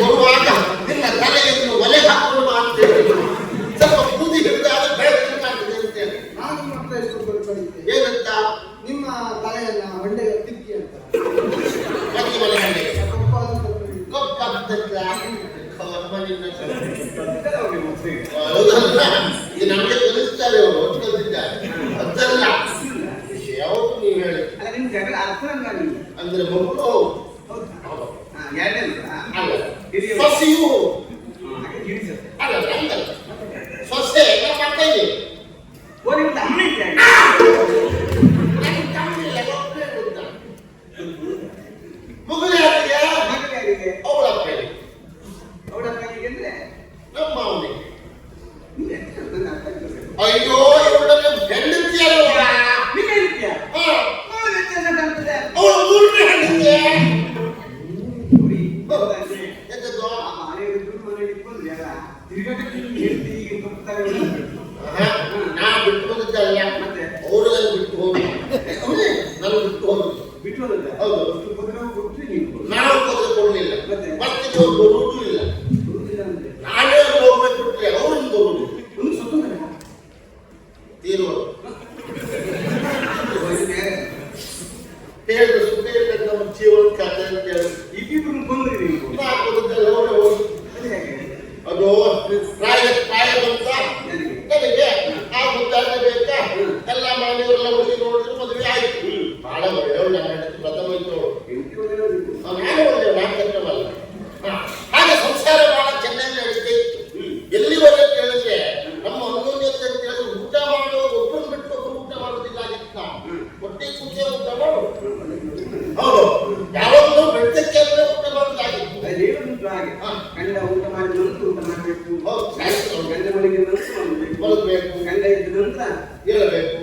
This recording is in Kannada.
ಬರುವಾಗ ನಿನ್ನ ತಲೆಯನ್ನು ಒಲೆ ಹಾಕೊಂಡು ಮಾಡ್ತೇವೆ. ಸ್ವಲ್ಪ ಬೂದಿ ಹಿಡಿದಾದ ಬೆಳಕು ಕಾಣ್ತದೆ ಅಂತೇಳಿ ನಾನು ಮಾತ್ರ ಎಷ್ಟು ಕಳಿಸ್ತೇನೆ. ಏನಂತ? ನಿಮ್ಮ ತಲೆಯನ್ನ ಹೊಂಡೆಗೆ ತಿಕ್ಕಿ ಅಂತ. ಮತ್ತೆ ಮನೆ ಹಂಡೆಗೆ ಕೊಪ್ಪಾಗ್ತಲ್ಲ ಇದು ನಮಗೆ ಕಲಿಸ್ತಾರೆ, ಅವರು ಒಟ್ಟು ಕಲಿಸಿದ್ದಾರೆ ಅದಲ್ಲ ಯಾವುದು ನೀವು ಹೇಳಿ. ನಿಮ್ ಜಗಳ ಅರ್ಥ ಅಂದ್ರೆ ಮಕ್ಕಳು ಅಲ್ಲ ಸೊಸೆಯು ಅಲ್ಲ ಸೊಸೆ ಮಾಡ್ತಾ ಇದ್ದೀವಿ ಮಗು ಯಾರಿಗೆ? ಅವಳ ಅವಳಿಗೆ ಅಂದ್ರೆ ನಮ್ಮ ಅವನಿಗೆ. ಅಯ್ಯೋ ಇವಳನ್ನು ಹೆಂಡತಿಯಲ್ವಾ? ಅವಳು ಮೂರನೇ ಹೆಂಡತಿ. ನಾ ಬಿಟ್ಟು ಹೋಗಿದ್ದಲ್ಲ, ಮತ್ತೆ ಅವರು ನನ್ನ ಬಿಟ್ಟು ಹೋಗಿ ನಾನು ಬಿಟ್ಟು ಹೋಗಿ ಬಿಟ್ಟು ಹೋದ. ಹೌದು, ನಾವು ಕೊಟ್ಟು ಕೊಡಲಿಲ್ಲ, ಮತ್ತೆ ನೀವು ಬರುವುದೂ ಇಲ್ಲ. ನಾನೇ ಹೋಗ್ಬೇಕು ಬಿಟ್ರೆ ಅವ್ರಿಗೆ ಬರುವುದು ಒಂದು ಸ್ವತಂತ್ರ ತೀರುವ ಹೇಳಿದ್ರು. ಸುದ್ದಿ ಇರ್ತದೆ ನಮ್ಮ ಜೀವನ ಕಥೆ ಅಂತ ಹೇಳಿ ಇಬ್ಬಿಬ್ರು ಬಂದ್ರಿ ನೀವು. ಅದು ಪ್ರಾಯ ಬಂತ ನನಗೆ ಆ ಮುದ್ದಾನೆ ಬೇಕಾ ಎಲ್ಲ ಮನೆಯವರೆಲ್ಲ ಹುಡುಗಿ ನೋಡಿದ್ರು ಮದುವೆ ಆಯ್ತು. ಬಹಳ ಒಳ್ಳೆಯವರು ನನ್ನ ಹೆಂಡತಿ ಪ್ರಥಮ ಇತ್ತು. ನಾನು ಒಳ್ಳೆಯವರು, ನಾನು ಕಷ್ಟವಲ್ಲ. ಹಾಗೆ ಸಂಸಾರ ಬಹಳ ಚೆನ್ನಾಗಿ ನಡೀತಾ ಇತ್ತು. ಎಲ್ಲಿವರೆಗೆ ಕೇಳಿದ್ರೆ ನಮ್ಮ ಅನ್ಯೋನ್ಯತೆ ಅಂತ ಹೇಳಿದ್ರೆ ಊಟ ಮಾಡೋ ಒಬ್ಬರನ್ನು ಬಿಟ್ಟು ಒಬ್ಬರು ಊಟ ಮಾಡೋದಿಲ್ಲಾಗಿತ್ತು. ಹೊಟ್ಟೆ ಕುಂಚೆ ಊಟ ಮಾಡು. ಹೌದು, ಯಾವಾಗಲೂ ಬೆಟ್ಟಕ್ಕೆ ಊಟ ಮಾಡೋದಾಗಿತ್ತು. ಗಂಡ ಊಟ ಮಾಡಿದ ನಂತರ ಊಟ ಮಾಡಬೇಕು. ಹೌದು, ಗಂಡ ಮನೆಗೆ ನಂತರ ಮಲಗಬೇಕು, ಗಂಡ ಇದ್ದ ನಂತರ ಹೇಳಬೇಕು.